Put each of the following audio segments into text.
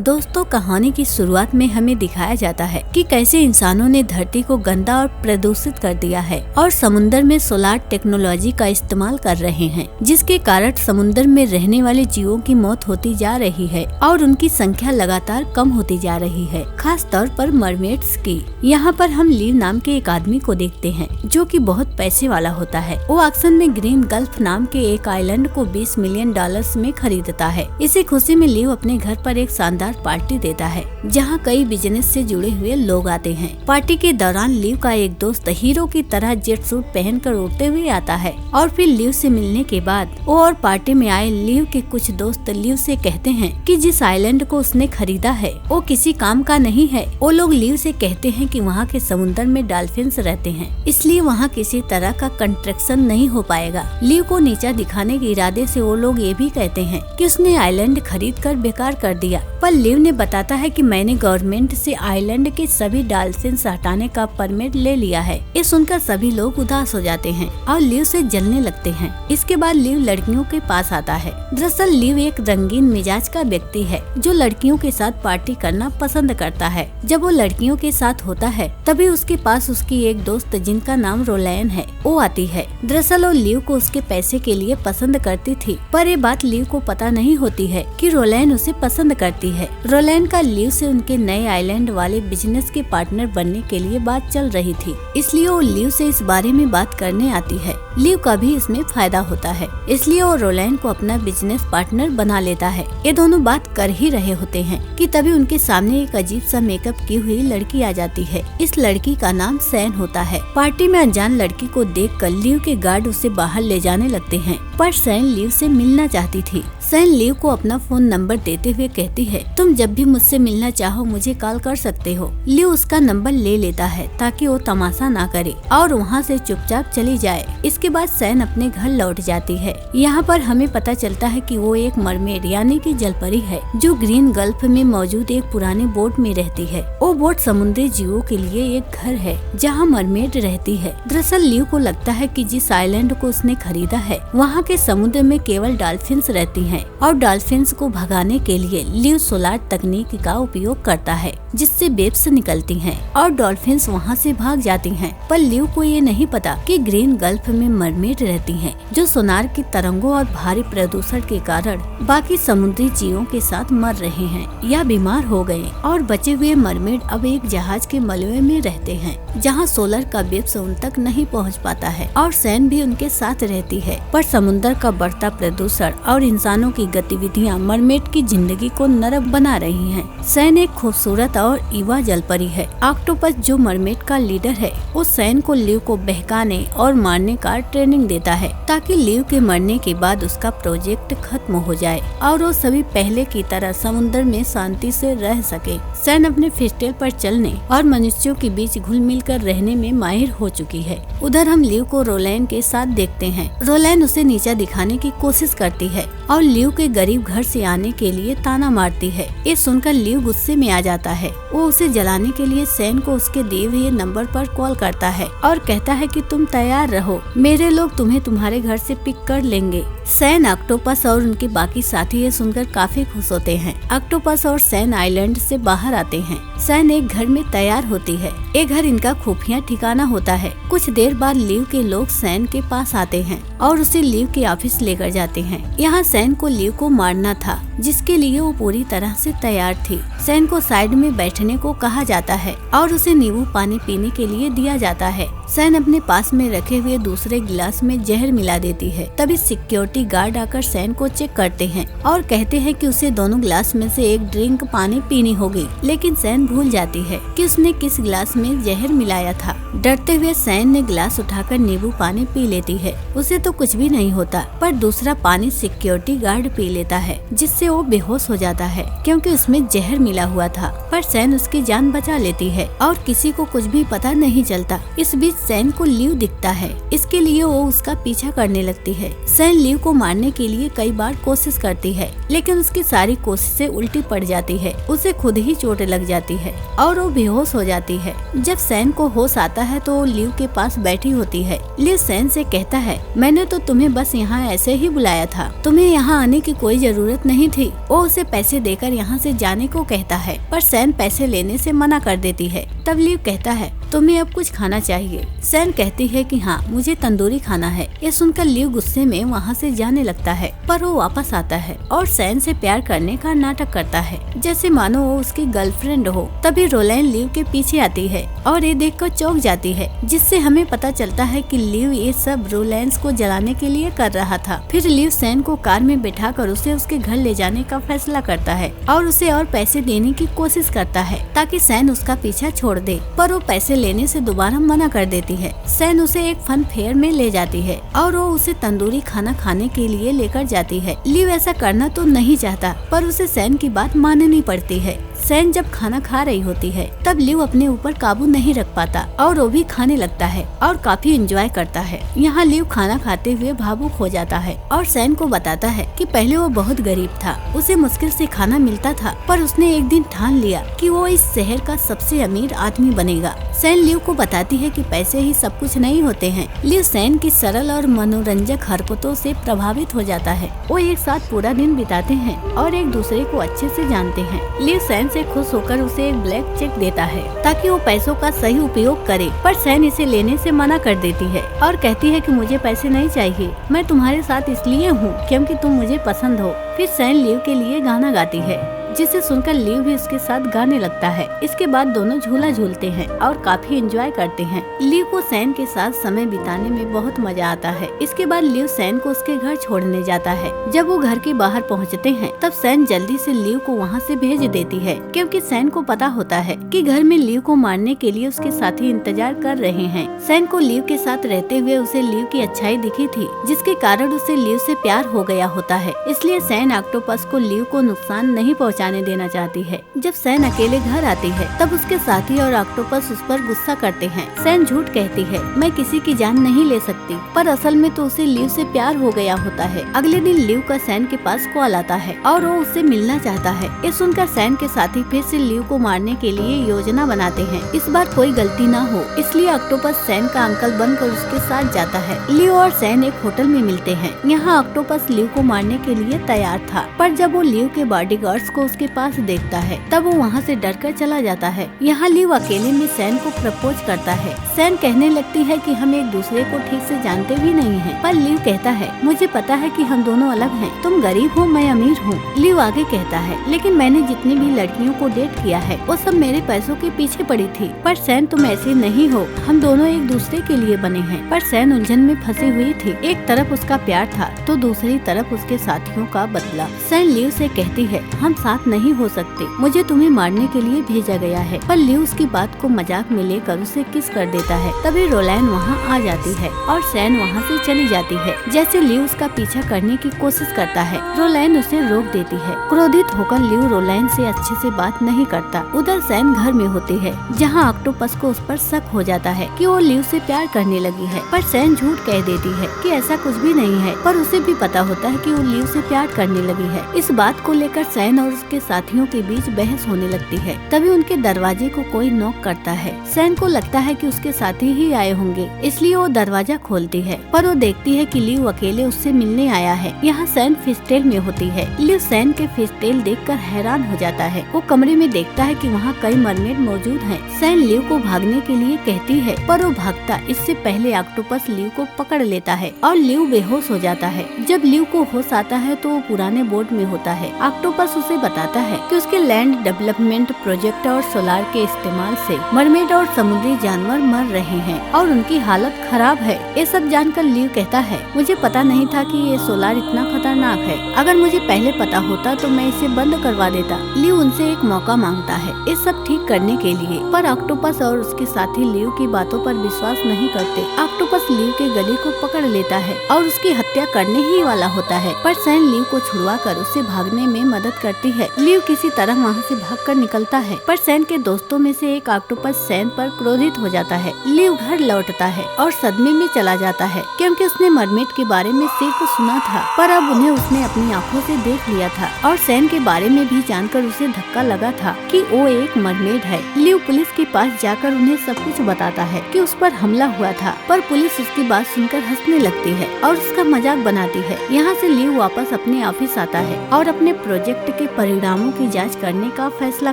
दोस्तों, कहानी की शुरुआत में हमें दिखाया जाता है कि कैसे इंसानों ने धरती को गंदा और प्रदूषित कर दिया है और समुद्र में सोलार टेक्नोलॉजी का इस्तेमाल कर रहे हैं, जिसके कारण समुद्र में रहने वाले जीवों की मौत होती जा रही है और उनकी संख्या लगातार कम होती जा रही है, खास तौर पर मरमेड्स की। यहाँ पर हम लीव नाम के एक आदमी को देखते हैं जो कि बहुत पैसे वाला होता है। वो ऑक्शन में ग्रीन गल्फ नाम के एक आइलैंड को $20 मिलियन में खरीदता है। इसी खुशी में लीव अपने घर पर एक शानदार पार्टी देता है जहां कई बिजनेस से जुड़े हुए लोग आते हैं। पार्टी के दौरान लीव का एक दोस्त हीरो की तरह जेट सूट पहनकर उड़ते हुए आता है और फिर लीव से मिलने के बाद वो और पार्टी में आए लीव के कुछ दोस्त लीव से कहते हैं कि जिस आइलैंड को उसने खरीदा है वो किसी काम का नहीं है। वो लोग लीव से कहते हैं कि वहाँ के समुद्र में डॉल्फिन्स रहते हैं, इसलिए वहाँ किसी तरह का कंस्ट्रक्शन नहीं हो पाएगा। लीव को नीचा दिखाने के इरादे से वो लोग ये भी कहते हैं कि उसने आइलैंड खरीद कर बेकार कर दिया, पर लीव ने बताता है कि मैंने गवर्नमेंट से आइलैंड के सभी डॉल्फिन्स हटाने का परमिट ले लिया है। ये सुनकर सभी लोग उदास हो जाते हैं और लीव से जलने लगते हैं। इसके बाद लीव लड़कियों के पास आता है। दरअसल लीव एक रंगीन मिजाज का व्यक्ति है जो लड़कियों के साथ पार्टी करना पसंद करता है। जब वो लड़कियों के साथ होता है तभी उसके पास उसकी एक दोस्त जिनका नाम रोलैन है वो आती है। दरअसल वो लीव को उसके पैसे के लिए पसंद करती थी, पर ये बात लीव को पता नहीं होती है कि रोलैन उसे पसंद करती है। रोलैन का लीव से उनके नए आइलैंड वाले बिजनेस के पार्टनर बनने के लिए बात चल रही थी, इसलिए वो लीव से इस बारे में बात करने आती है। लीव का भी इसमें फायदा होता है, इसलिए वो रोलैन को अपना बिजनेस पार्टनर बना लेता है। ये दोनों बात कर ही रहे होते हैं कि तभी उनके सामने एक अजीब सा मेकअप की हुई लड़की आ जाती है। इस लड़की का नाम सैन होता है। पार्टी में अनजान लड़की को देखकर लीव के गार्ड उसे बाहर ले जाने लगते हैं, पर सैन लीव से मिलना चाहती थी। सैन लीव को अपना फोन नंबर देते हुए कहती है, तुम जब भी मुझसे मिलना चाहो मुझे कॉल कर सकते हो। लीव उसका नंबर ले लेता है ताकि वो तमाशा ना करे और वहाँ से चुपचाप चली जाए। इसके बाद सैन अपने घर लौट जाती है। यहाँ पर हमें पता चलता है कि वो एक मरमेड यानी कि जलपरी है जो ग्रीन गल्फ में मौजूद एक पुराने बोट में रहती है। वो बोट समुद्री जीवों के लिए एक घर है जहाँ मरमेड रहती है। दरअसल लीव को लगता है कि जिस आइलैंड को उसने खरीदा है वहाँ के समुद्र में केवल डॉल्फिन्स रहती हैं और डॉल्फिन्स को भगाने के लिए लीव सोलार तकनीक का उपयोग करता है जिससे वेव्स निकलती हैं और डॉल्फिन्स वहाँ से भाग जाती हैं। पर लीव को ये नहीं पता कि ग्रीन गल्फ में मरमेड रहती हैं जो सोनार की तरंगों और भारी प्रदूषण के कारण बाकी समुद्री जीवों के साथ मर रहे हैं या बीमार हो गए और बचे हुए मरमेड अब एक जहाज के मलबे में रहते हैं जहाँ सोलर का वेव्स उन तक नहीं पहुँच पाता है और सैन भी उनके साथ रहती है। पर समुद्र का बढ़ता प्रदूषण और इंसानों की गतिविधियाँ मरमेड की जिंदगी को नरक बना रही हैं। सैन एक खूबसूरत और ईवा जलपरी है। ऑक्टोपस जो मरमेड का लीडर है वो सैन को लीव को बहकाने और मारने का ट्रेनिंग देता है ताकि लीव के मरने के बाद उसका प्रोजेक्ट खत्म हो जाए और वो सभी पहले की तरह समुद्र में शांति से रह सके। सैन अपने फिस्टेल पर चलने और मनुष्यों के बीच घुल मिल कर रहने में माहिर हो चुकी है। उधर हम लीव को रोलैन के साथ देखते हैं। रोलैन उसे नीचा दिखाने की कोशिश करती है और लीव के गरीब घर से आने के लिए ताना मारती है। ये सुनकर लीव गुस्से में आ जाता है। वो उसे जलाने के लिए सैन को उसके दिए हुए नंबर पर कॉल करता है और कहता है कि तुम तैयार रहो, मेरे लोग तुम्हें तुम्हारे घर से पिक कर लेंगे। सैन, ऑक्टोपस और उनके बाकी साथी ये सुनकर काफी खुश होते हैं। ऑक्टोपस और सैन आइलैंड से बाहर आते हैं। सैन एक घर में तैयार होती है। ये घर इनका खुफिया ठिकाना होता है। कुछ देर बाद लीव के लोग सैन के पास आते हैं और उसे लीव के ऑफिस लेकर जाते हैं। यहाँ सैन को लीव को मारना था जिसके लिए वो पूरी तरह से तैयार थी। सैन को साइड में बैठने को कहा जाता है और उसे नींबू पानी पीने के लिए दिया जाता है। सैन अपने पास में रखे हुए दूसरे गिलास में जहर मिला देती है। तभी सिक्योरिटी गार्ड आकर सैन को चेक करते हैं और कहते हैं कि उसे दोनों गिलास में से एक ड्रिंक पानी पीनी होगी, लेकिन सैन भूल जाती है कि उसने किस गिलास में जहर मिलाया था। डरते हुए सैन ने गिलास उठाकर नींबू पानी पी लेती है। उसे तो कुछ भी नहीं होता, पर दूसरा पानी सिक्योरिटी गार्ड पी लेता है जिससे वो बेहोश हो जाता है क्योंकि उसमें जहर मिला हुआ था। पर सैन उसकी जान बचा लेती है और किसी को कुछ भी पता नहीं चलता। इस बीच सैन को लिव दिखता है, इसके लिए वो उसका पीछा करने लगती है। सैन लिव को मारने के लिए कई बार कोशिश करती है, लेकिन उसकी सारी कोशिशें उल्टी पड़ जाती है। उसे खुद ही चोट लग जाती है और वो बेहोश हो जाती है। जब सैन को होश आता है तो वो लिव के पास बैठी होती है। लिव सैन से कहता है, मैंने तो तुम्हें बस यहाँ ऐसे ही बुलाया था, तुम्हें यहाँ आने की कोई जरूरत नहीं थी। वो उसे पैसे देकर यहाँ से जाने को कहता है, पर सैन पैसे लेने से मना कर देती है। तब लिव कहता है, तुम्हें अब कुछ खाना चाहिए। सैन कहती है कि हाँ, मुझे तंदूरी खाना है। ये सुनकर लिव गुस्से में वहाँ से जाने लगता है, पर वो वापस आता है और सैन से प्यार करने का नाटक करता है, जैसे मानो वो उसकी गर्लफ्रेंड हो। तभी रोलैन लिव के पीछे आती है और ये देखकर चौंक जाती है, जिससे हमें पता चलता है कि लिव ये सब रोलैंस को जलाने के लिए कर रहा था। फिर लिव सैन को कार में बैठाकर उसे उसके घर ले जाने का फैसला करता है और उसे और पैसे देने की कोशिश करता है ताकि सैन उसका पीछा छोड़ दे, पर वो पैसे लेने से दोबारा मना कर देती है। सैन उसे एक फन फेयर में ले जाती है और वो उसे तंदूरी खाना खाने के लिए लेकर जाती है। लिव ऐसा करना तो नहीं चाहता, पर उसे सैन की बात माननी पड़ती है। सैन जब खाना खा रही होती है तब लिव अपने ऊपर काबू नहीं रख पाता और वो भी खाने लगता है और काफी एंजॉय करता है। यहाँ लिव खाना खाते हुए भावुक हो जाता है और सैन को बताता है कि पहले वो बहुत गरीब था, उसे मुश्किल से खाना मिलता था, पर उसने एक दिन ठान लिया कि वो इस शहर का सबसे अमीर आदमी बनेगा। सैन लिव को बताती है कि पैसे ही सब कुछ नहीं होते हैं। लिव सैन की सरल और मनोरंजक हरकतों से प्रभावित हो जाता है। वो एक साथ पूरा दिन बिताते हैं और एक दूसरे को अच्छे से जानते हैं। लिव सैन से खुश होकर उसे एक ब्लैंक चेक देता है ताकि वो पैसों का सही उपयोग करे, पर सैन इसे लेने से मना कर देती है और कहती है कि मुझे पैसे नहीं चाहिए, मैं तुम्हारे साथ इसलिए हूँ क्योंकि तुम मुझे पसंद हो। फिर सैन लिव के लिए गाना गाती है, जिसे सुनकर लिव भी उसके साथ गाने लगता है। इसके बाद दोनों झूला झूलते हैं और काफी एंजॉय करते हैं। लिव को सैन के साथ समय बिताने में बहुत मजा आता है। इसके बाद लिव सैन को उसके घर छोड़ने जाता है। जब वो घर के बाहर पहुंचते हैं तब सैन जल्दी से लिव को वहां से भेज देती है, क्योंकि सैन को पता होता है कि घर में लिव को मारने के लिए उसके साथी इंतजार कर रहे हैं। सैन को लिव के साथ रहते हुए उसे लिव की अच्छाई दिखी थी, जिसके कारण उसे लिव से प्यार हो गया होता है। इसलिए सैन ऑक्टोपस को लिव को नुकसान नहीं पहुंचाने देना चाहती है। जब सैन अकेले घर आती है तब उसके साथी और ऑक्टोपस उस पर गुस्सा करते हैं। सैन झूठ कहती है, मैं किसी की जान नहीं ले सकती, पर असल में तो उसे लिव से प्यार हो गया होता है। अगले दिन लिव का सैन के पास कॉल आता है और वो उससे मिलना चाहता है। ये सुनकर सैन के साथी फिर से लिव को मारने के लिए योजना बनाते हैं। इस बार कोई गलती न हो, इसलिए ऑक्टोपस सैन का अंकल बनकर उसके साथ जाता है। लिव और सैन एक होटल में मिलते हैं। यहाँ ऑक्टोपस लिव को मारने के लिए तैयार था, पर जब वो लिव के बॉडीगार्ड्स को उसके पास देखता है तब वो वहाँ से डरकर चला जाता है। यहाँ लिव अकेले में सैन को प्रपोज करता है। सैन कहने लगती है कि हम एक दूसरे को ठीक से जानते भी नहीं हैं, पर लिव कहता है, मुझे पता है कि हम दोनों अलग हैं, तुम गरीब हो, मैं अमीर हूँ। लिव आगे कहता है, लेकिन मैंने जितनी भी लड़कियों को डेट किया है वो सब मेरे पैसों के पीछे पड़ी थी, पर सैन तुम ऐसे नहीं हो, हम दोनों एक दूसरे के लिए बने हैं। पर सैन उलझन में फंसी हुई थी। एक तरफ उसका प्यार था तो दूसरी तरफ उसके साथियों का बदला। सैन लिव से कहती है, हम साथ नहीं हो सकते, मुझे तुम्हें मारने के लिए भेजा गया है। पर लिव उसकी बात को मजाक में लेकर उसे किस कर देता है। तभी रोलैन वहाँ आ जाती है और सैन वहाँ से चली जाती है। जैसे लिव उसका पीछा करने की कोशिश करता है, रोलैन उसे रोक देती है। क्रोधित होकर लिव रोलैन से अच्छे से बात नहीं करता। उधर सैन घर में होती है, जहाँ ऑक्टोपस को उस पर शक हो जाता है कि वो लिव से प्यार करने लगी है, पर सैन झूठ कह देती है कि ऐसा कुछ भी नहीं है, पर उसे भी पता होता है कि वो लिव से प्यार करने लगी है। इस बात को लेकर सैन और उसके साथियों के बीच बहस होने लगती है। तभी उनके दरवाजे को कोई नॉक करता है। सैन को लगता है कि उसके साथी ही आए होंगे, इसलिए वो दरवाजा खोलती है, पर वो देखती है कि लिव अकेले उससे मिलने आया है। यहाँ सैन फिशटेल में होती है। लिव सैन के फिशटेल देखकर हैरान हो जाता है। वो कमरे में देखता है कि वहाँ कई मरमेड मौजूद हैं। सैन लिव को भागने के लिए कहती है, पर वो भागता इससे पहले ऑक्टोपस लिव को पकड़ लेता है और लिव बेहोश हो जाता है। जब लिव को होश आता है तो वो पुराने बोर्ड में होता है। ऑक्टोपस उसे बताता है कि उसके लैंड डेवलपमेंट प्रोजेक्ट और सोलार के इस्तेमाल से मरमेड और समुद्री जानवर मर रहे हैं और उनकी हालत खराब है। ये सब जानकर लिव कहता है, मुझे पता नहीं था कि ये सोलार इतना खतरनाक है। अगर मुझे पहले पता होता तो मैं इसे बंद करवा देता। लिव उनसे एक मौका मांगता है ये सब ठीक करने के लिए, पर ऑक्टोपस और उसके साथी लिव की बातों पर विश्वास नहीं करते। ऑक्टोपस लिव के गले को पकड़ लेता है और उसकी हत्या करने ही वाला होता है, पर सैन लिव को छुड़वा कर उसे भागने में मदद करती है। लिव किसी तरह वहाँ से भागकर निकलता है, पर सैन के दोस्तों में से एक ऑक्टोपस सैन पर क्रोधित हो जाता है। लिव घर लौटता है और सदमे में चला जाता है, क्योंकि उसने मरमेड के बारे में सिर्फ सुना था, पर अब उन्हें उसने अपनी आंखों से देख लिया था और सैन के बारे में भी जानकर उसे धक्का लगा था कि वो एक मरमेड है। लिव पुलिस के पास जाकर उन्हें सब कुछ बताता है कि उस पर हमला हुआ था, पर पुलिस उसकी बात सुनकर हंसने लगती है और उसका मजाक बनाती है। यहाँ से लिव वापस अपने ऑफिस आता है और अपने प्रोजेक्ट के परिणामों की जांच करने का फैसला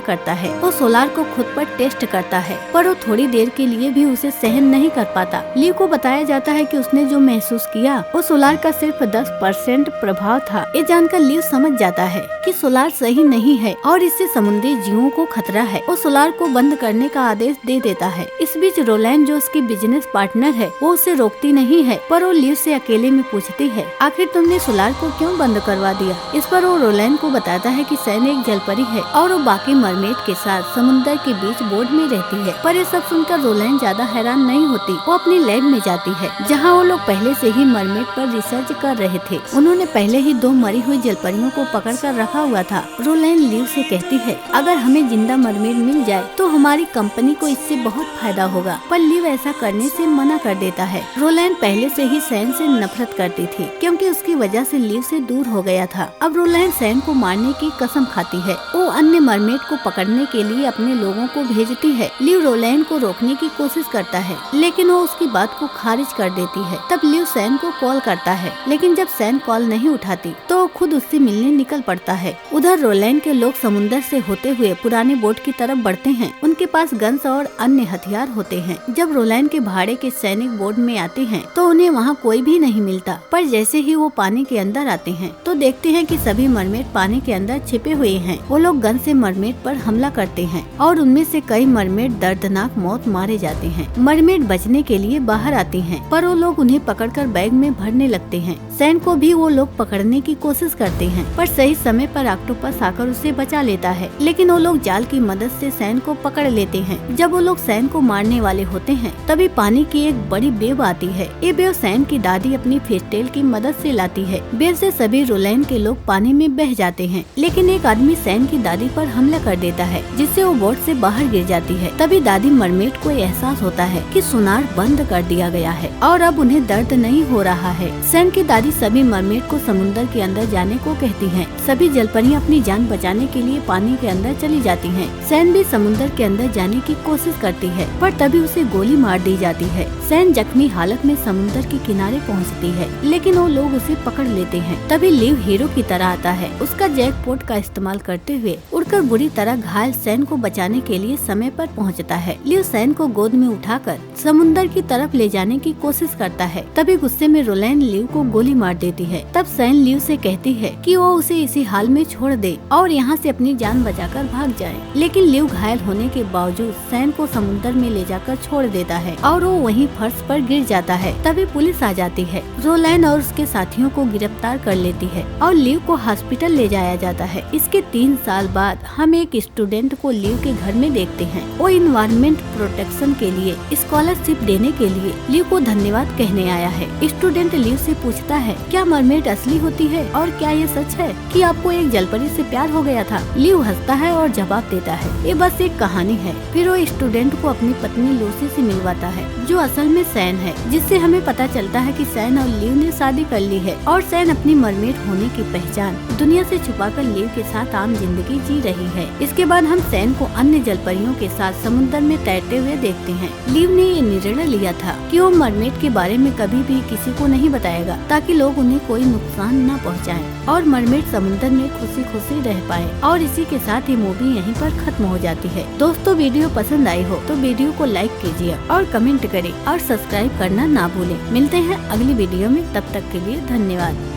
करता है। वो सोलार को खुद पर टेस्ट करता है, पर वो थोड़ी देर के लिए भी उसे सहन नहीं कर पाता। लिव को बताया जाता है कि उसने जो महसूस किया वो सोलार का सिर्फ 10% प्रभाव था। ये जानकर लिव समझ जाता है कि सोलार सही नहीं है और इससे समुद्री जीवों को खतरा है। वो सोलार को बंद करने का आदेश दे देता है। इस बीच रोलैंड जो उसकी बिजनेस पार्टनर है वो उसे रोकती नहीं है, पर वो लिव से अकेले में पूछती है, आखिर तुमने सोलार को क्यों बंद करवा दिया? इस पर वो रोलैंड को बताता है कि सैन एक जलपरी है और वो बाकी मरमेड के साथ समुद्र के बीच बोर्ड में रहती है। पर ये सब सुनकर रोलैंड ज्यादा हैरान नहीं होती। वो अपनी लैब में जाती है जहाँ वो लोग पहले से ही मरमेड पर रिसर्च कर रहे थे। उन्होंने पहले ही 2 मरी हुई जलपरियों को पकड़ कर रखा हुआ था। रोलैंड लिव से कहती है, अगर हमें जिंदा मरमेड मिल जाए तो हमारी कंपनी को इससे बहुत फायदा होगा, पर लिव ऐसा करने से मना कर देता है। रोलैंड पहले से ही सैन से नफरत करती थी, क्योंकि उसकी वजह से लिव से दूर हो गया था। अब रोलैंड सैन को मारने की कसम खाती है। वो अन्य मरमेड को पकड़ने के लिए अपने लोगों को भेजती है। लिव रोलैंड को रोकने की कोशिश करता है, लेकिन वो उसकी बात को खारिज कर देती है। तब लिव सैन को कॉल करता है, लेकिन जब सैन कॉल नहीं उठाती तो खुद उससे मिलने निकल पड़ता है। उधर रोलैंड के लोग समुद्र से होते हुए पुराने बोट की तरफ बढ़ते हैं। उनके पास गन्स और अन्य हथियार होते हैं। जब रोलैंड के भाड़े के सैनिक बोट में आते हैं तो उन्हें वहाँ कोई भी नहीं मिलता, पर जैसे ही वो पानी के अंदर आते हैं तो देखते हैं कि सभी मरमेड पानी के अंदर छिपे हुए हैं। वो लोग गन से मरमेड पर हमला करते हैं और उनमें से कई मरमेड दर्दनाक मौत मारे जाते हैं। मरमेड बचने के लिए बाहर आती हैं, पर वो लोग उन्हें पकड़कर बैग में भरने लगते हैं। सैन को भी वो लोग पकड़ने की कोशिश करते हैं, पर सही समय पर ऑक्टोपस आकर उसे बचा लेता है। लेकिन वो लोग जाल की मदद से सैन को पकड़ लेते हैं। जब वो लोग सैन को मारने वाले होते हैं तभी पानी की एक बड़ी वेव आती है। ये वेव सैन की दादी अपनी फिशटेल की मदद से लाती है। वेव से सभी रोलैंड के लोग पानी में बह जाते हैं, लेकिन एक आदमी सैन की दादी पर हमला कर देता है, जिससे वो बोट से बाहर गिर जाती है। तभी दादी मरमेड को एहसास होता है कि सोनार बंद कर दिया गया है और अब उन्हें दर्द नहीं हो रहा है। सैन की दादी सभी मरमेड को समुद्र के अंदर जाने को कहती हैं। सभी जलपरियां अपनी जान बचाने के लिए पानी के अंदर चली जाती हैं। सैन भी समुद्र के अंदर जाने की कोशिश करती है, पर तभी उसे गोली मार दी जाती है। सैन जख्मी हालत में समुद्र के किनारे पहुंचती है, लेकिन वो लोग उसे पकड़ लेते हैं। तभी लिव हीरो की तरह आता है। उसका जैकपॉट का इस्तेमाल करते हुए उड़कर बुरी तरह घायल सैन को बचाने के लिए समय पर पहुंचता है। लिव सैन को गोद में उठाकर समुद्र की तरफ ले जाने की कोशिश करता है। तभी गुस्से में रोलैंड लिव को गोली मार देती है। तब सैन लिव से कहती है कि वो उसे इसी हाल में छोड़ दे और यहाँ से अपनी जान बचाकर भाग जाए। लेकिन लिव घायल होने के बावजूद सैन को समुद्र में ले जाकर छोड़ देता है और वो वहीं फर्श पर गिर जाता है। तभी पुलिस आ जाती है। रोलैंड और उसके साथियों को गिरफ्तार कर लेती है और लिव को हॉस्पिटल ले जाया जाता है। इसके 3 साल बाद हम एक स्टूडेंट को लिव के घर में देखते हैं। वो इन्वायरमेंट प्रोटेक्शन के लिए स्कॉलरशिप देने के लिए लिव को धन्यवाद कहने आया है। स्टूडेंट लिव से पूछता है, क्या मरमेड असली होती है और क्या ये सच है कि आपको एक जलपरी से प्यार हो गया था? लिव हंसता है और जवाब देता है, ये बस एक कहानी है। फिर वो स्टूडेंट को अपनी पत्नी लूसी से मिलवाता है, जो असल में सैन है, जिससे हमें पता चलता है कि सैन और लिव ने शादी कर ली है और सैन अपनी मरमेड होने की पहचान दुनिया से छुपाकर लिव के साथ आम जिंदगी जी रही है। इसके बाद हम सैन को अन्य जलपरियों के साथ समुद्र में तैरते हुए देखते हैं। लिव ने ये निर्णय लिया था कि वो मरमेड के बारे में कभी भी किसी को नहीं बताएगा, ताकि लोग उन्हें कोई नुकसान न पहुंचाएं और मरमेड समुद्र में खुशी खुशी रह पाए। और इसी के साथ ये मूवी यहीं पर खत्म हो जाती है। दोस्तों, वीडियो पसंद आई हो तो वीडियो को लाइक कीजिए और कमेंट करें और सब्सक्राइब करना ना भूलें। मिलते हैं अगली वीडियो में, तब तक के लिए धन्यवाद।